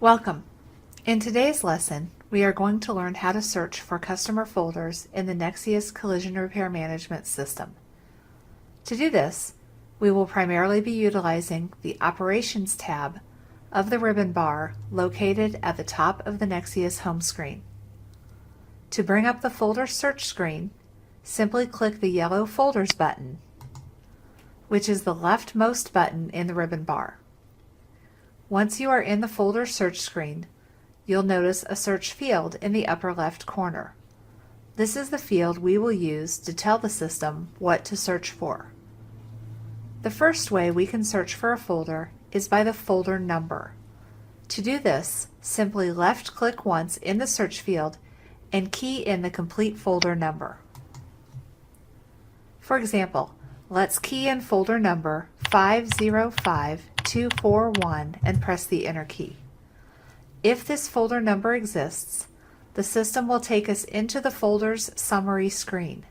Welcome. In today's lesson, we are going to learn how to search for customer folders in the Nexsyis Collision Repair Management System. To do this, we will primarily be utilizing the Operations tab of the ribbon bar located at the top of the Nexsyis home screen. To bring up the folder search screen, simply click the yellow Folders button, which is the leftmost button in the ribbon bar. Once you are in the folder search screen, you'll notice a search field in the upper left corner. This is the field we will use to tell the system what to search for. The first way we can search for a folder is by the folder number. To do this, simply left-click once in the search field and key in the complete folder number. For example, let's key in folder number 505241 and press the Enter key. If this folder number exists, the system will take us into the folder's summary screen.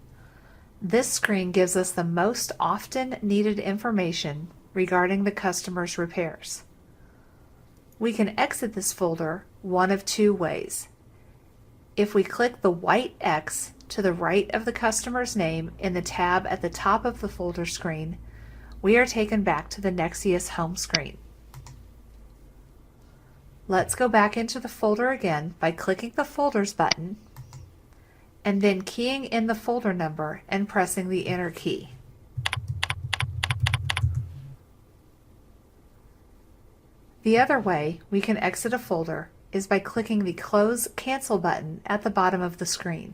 This screen gives us the most often needed information regarding the customer's repairs. We can exit this folder one of two ways. If we click the white X to the right of the customer's name in the tab at the top of the folder screen, we are taken back to the Nexsyis home screen. Let's go back into the folder again by clicking the Folders button and then keying in the folder number and pressing the Enter key. The other way we can exit a folder is by clicking the Close Cancel button at the bottom of the screen.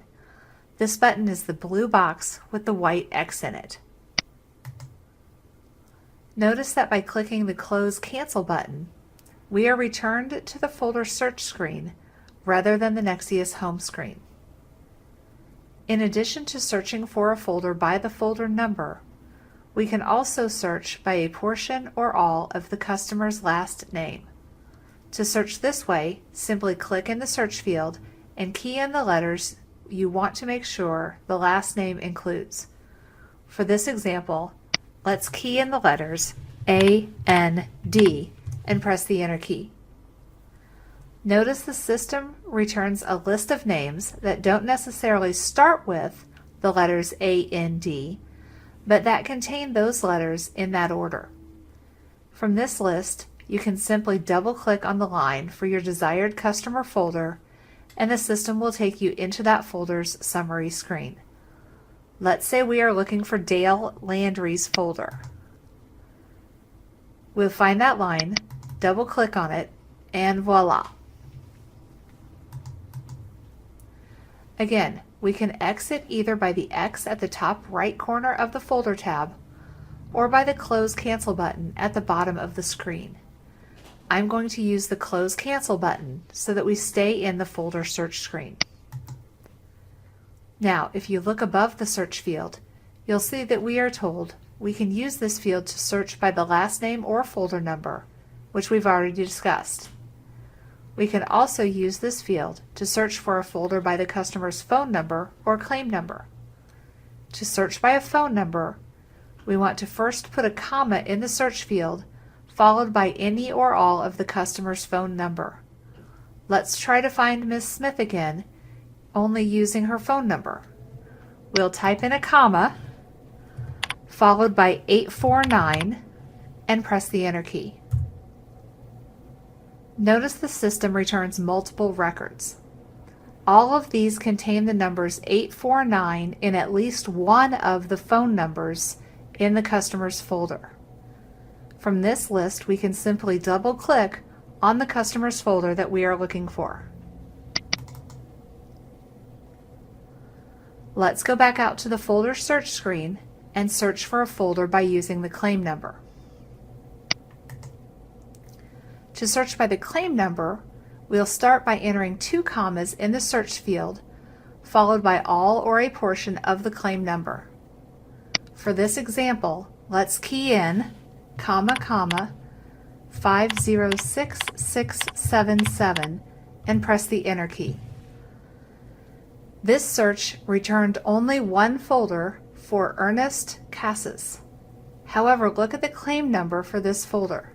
This button is the blue box with the white X in it. Notice that by clicking the Close Cancel button, we are returned to the folder search screen rather than the Nexsyis home screen. In addition to searching for a folder by the folder number, we can also search by a portion or all of the customer's last name. To search this way, simply click in the search field and key in the letters you want to make sure the last name includes. For this example, let's key in the letters A-N-D and press the Enter key. Notice the system returns a list of names that don't necessarily start with the letters A-N-D, but that contain those letters in that order. From this list, you can simply double-click on the line for your desired customer folder, and the system will take you into that folder's summary screen. Let's say we are looking for Dale Landry's folder. We'll find that line, double-click on it, and voila! Again, we can exit either by the X at the top right corner of the folder tab or by the Close Cancel button at the bottom of the screen. I'm going to use the Close Cancel button so that we stay in the folder search screen. Now, if you look above the search field, you'll see that we are told we can use this field to search by the last name or folder number, which we've already discussed. We can also use this field to search for a folder by the customer's phone number or claim number. To search by a phone number, we want to first put a comma in the search field followed by any or all of the customer's phone number. Let's try to find Ms. Smith again, only using her phone number. We'll type in a comma, followed by 849, and press the Enter key. Notice the system returns multiple records. All of these contain the numbers 849 in at least one of the phone numbers in the customer's folder. From this list, we can simply double-click on the customer's folder that we are looking for. Let's go back out to the folder search screen and search for a folder by using the claim number. To search by the claim number, we'll start by entering 2 commas in the search field, followed by all or a portion of the claim number. For this example, let's key in comma, 506677 and press the Enter key. This search returned only one folder for Ernest Casas. However, look at the claim number for this folder.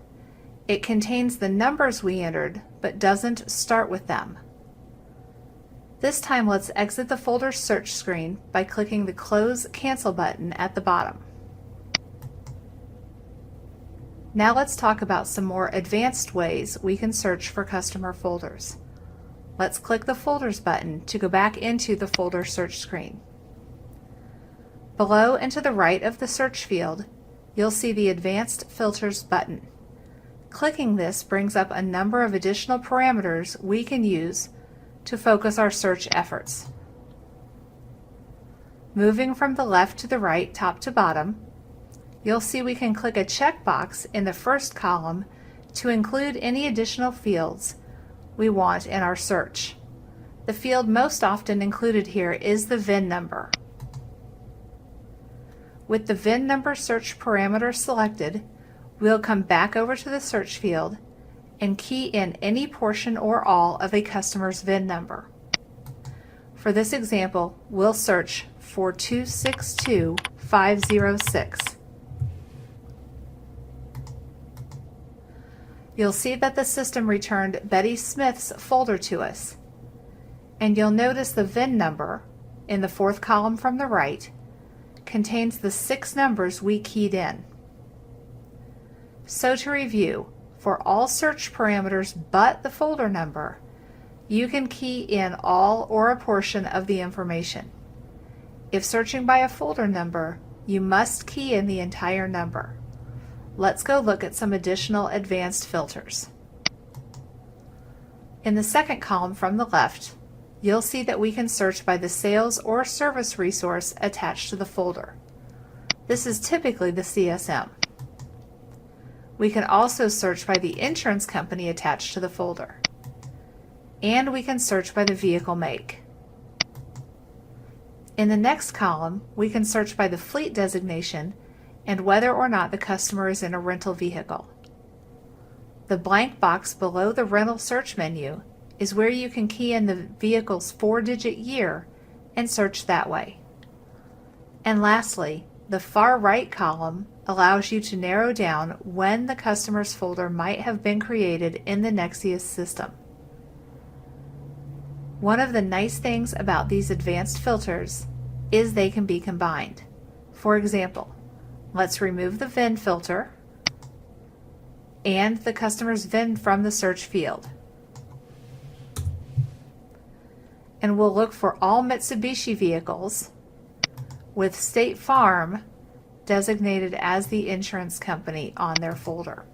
It contains the numbers we entered, but doesn't start with them. This time let's exit the folder search screen by clicking the Close Cancel button at the bottom. Now let's talk about some more advanced ways we can search for customer folders. Let's click the Folders button to go back into the folder search screen. Below and to the right of the search field, you'll see the Advanced Filters button. Clicking this brings up a number of additional parameters we can use to focus our search efforts. Moving from the left to the right, top to bottom, you'll see we can click a checkbox in the first column to include any additional fields we want in our search. The field most often included here is the VIN number. With the VIN number search parameter selected, we'll come back over to the search field and key in any portion or all of a customer's VIN number. For this example, we'll search for 262506. You'll see that the system returned Betty Smith's folder to us, and you'll notice the VIN number in the fourth column from the right contains the 6 numbers we keyed in. So to review, for all search parameters but the folder number, you can key in all or a portion of the information. If searching by a folder number, you must key in the entire number. Let's go look at some additional advanced filters. In the second column from the left, you'll see that we can search by the sales or service resource attached to the folder. This is typically the CSM. We can also search by the insurance company attached to the folder. And we can search by the vehicle make. In the next column, we can search by the fleet designation and whether or not the customer is in a rental vehicle. The blank box below the rental search menu is where you can key in the vehicle's 4-digit year and search that way. And lastly, the far right column allows you to narrow down when the customer's folder might have been created in the Nexsyis system. One of the nice things about these advanced filters is they can be combined. For example, let's remove the VIN filter and the customer's VIN from the search field. And we'll look for all Mitsubishi vehicles with State Farm designated as the insurance company on their folder.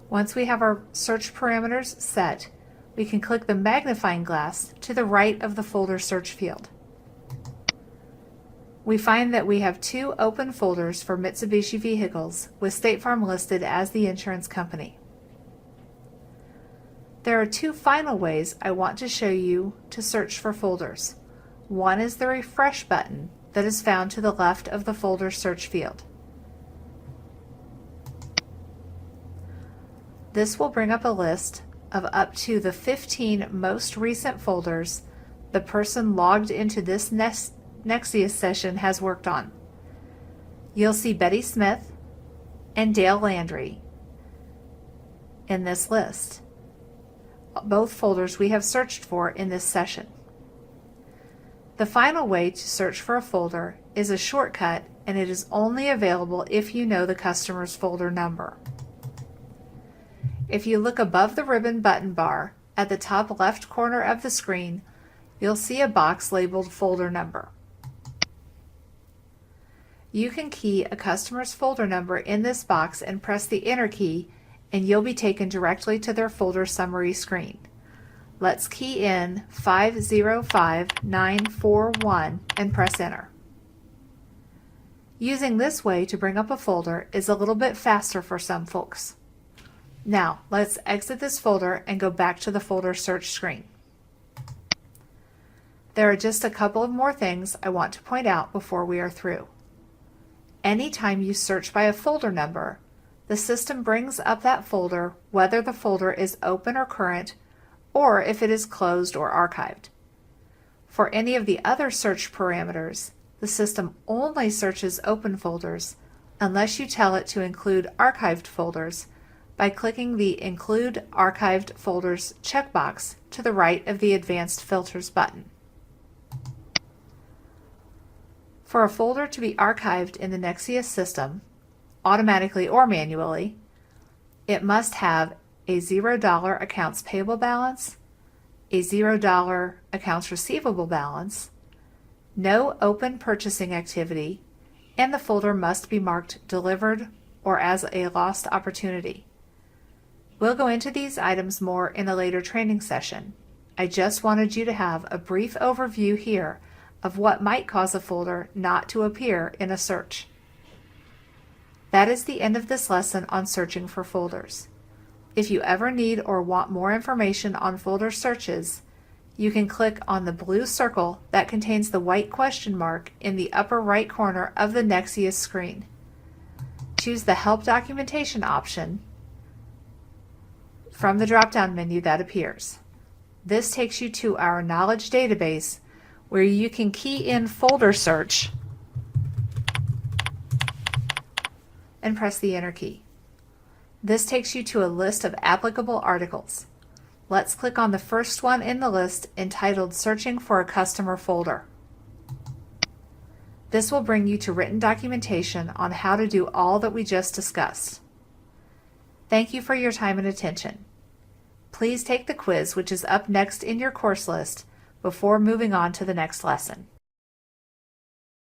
Once we have our search parameters set, we can click the magnifying glass to the right of the folder search field. We find that we have 2 open folders for Mitsubishi vehicles with State Farm listed as the insurance company. There are 2 final ways I want to show you to search for folders. One is the refresh button that is found to the left of the folder search field. This will bring up a list of up to the 15 most recent folders the person logged into this Nexsyis session has worked on. You'll see Betty Smith and Dale Landry in this list, both folders we have searched for in this session. The final way to search for a folder is a shortcut, and it is only available if you know the customer's folder number. If you look above the ribbon button bar at the top left corner of the screen, you'll see a box labeled Folder Number. You can key a customer's folder number in this box and press the Enter key, and you'll be taken directly to their folder summary screen. Let's key in 505941 and press Enter. Using this way to bring up a folder is a little bit faster for some folks. Now, let's exit this folder and go back to the folder search screen. There are just a couple of more things I want to point out before we are through. Anytime you search by a folder number, the system brings up that folder whether the folder is open or current, or if it is closed or archived. For any of the other search parameters, the system only searches open folders unless you tell it to include archived folders by clicking the Include Archived Folders checkbox to the right of the Advanced Filters button. For a folder to be archived in the Nexsyis system, automatically or manually, it must have a $0 accounts payable balance, a $0 accounts receivable balance, no open purchasing activity, and the folder must be marked delivered or as a lost opportunity. We'll go into these items more in a later training session. I just wanted you to have a brief overview here of what might cause a folder not to appear in a search. That is the end of this lesson on searching for folders. If you ever need or want more information on folder searches, you can click on the blue circle that contains the white question mark in the upper right corner of the Nexsyis screen. Choose the Help Documentation option from the drop-down menu that appears. This takes you to our knowledge database where you can key in folder search and press the Enter key. This takes you to a list of applicable articles. Let's click on the first one in the list entitled Searching for a Customer Folder. This will bring you to written documentation on how to do all that we just discussed. Thank you for your time and attention. Please take the quiz which is up next in your course list before moving on to the next lesson.